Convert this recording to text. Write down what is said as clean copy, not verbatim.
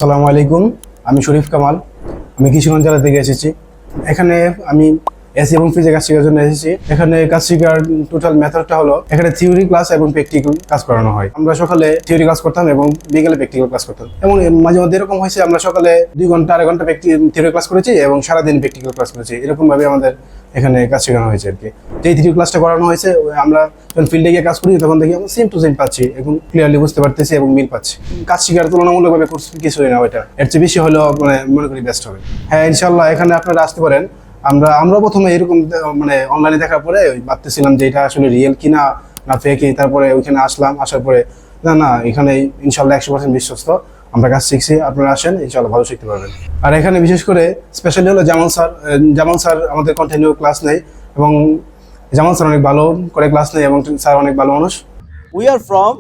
আসসালামু আলাইকুম, আমি শরীফ কামাল। আমি কিশোরগঞ্জ জেলা থেকে এসেছি। এখানে আমি এসি এবং ফ্রিজে কাজ শেখার জন্য এসেছি। এখানে কাজ শেখার টোটাল মেথডটা হলো, এখানে থিওরি ক্লাস এবং প্র্যাকটিক্যাল কাজ করানো হয়। আমরা সকালে থিওরি ক্লাস করতাম এবং বিকেলে প্র্যাকটিক্যাল ক্লাস করতাম। এবং মাঝে মধ্যে এরকম হয়েছে, আমরা সকালে 2 ঘন্টা 2.5 ঘন্টা থিওরি ক্লাস করেছি এবং সারাদিন প্র্যাকটিক্যাল ক্লাস করেছি। এরকম ভাবে আমাদের এখানে কাজ শেখানো হয়েছে আর কি। যেই থিওরি ক্লাসটা করানো হয়েছে, আমরা যখন ফিল্ডে গিয়ে কাজ করি তখন দেখি আমরা সেম টু সেম পাচ্ছি এবং ক্লিয়ারলি বুঝতে পারতেছি এবং মিল পাচ্ছি। কাজ শেখার তুলনামূলকভাবে কিছুই না, ওইটা এর চেয়ে বেশি হলেও মনে করি বেস্ট হবে। হ্যাঁ, ইনশাল্লাহ এখানে আপনারা আসতে পারেন। আমরা প্রথমে এরকম অনলাইনে দেখার পরে ভাবতেছিলাম যে এটা আসলে রিয়েল কিনা না ফেক। তারপরে ওইখানে আসার পরে না এখানে ইনশাল্লাহ 100% বিশ্বস্ত। আমরা কাজ শিখছি, আপনারা আসেন, ইনশাল্লাহ ভালো শিখতে পারবেন। আর এখানে বিশেষ করে স্পেশালি হলো জামাল স্যার আমাদের কন্টিনিউ ক্লাস নেয় এবং জামাল স্যার অনেক ভালো করে ক্লাস নেয় এবং স্যার অনেক ভালো মানুষ। We are from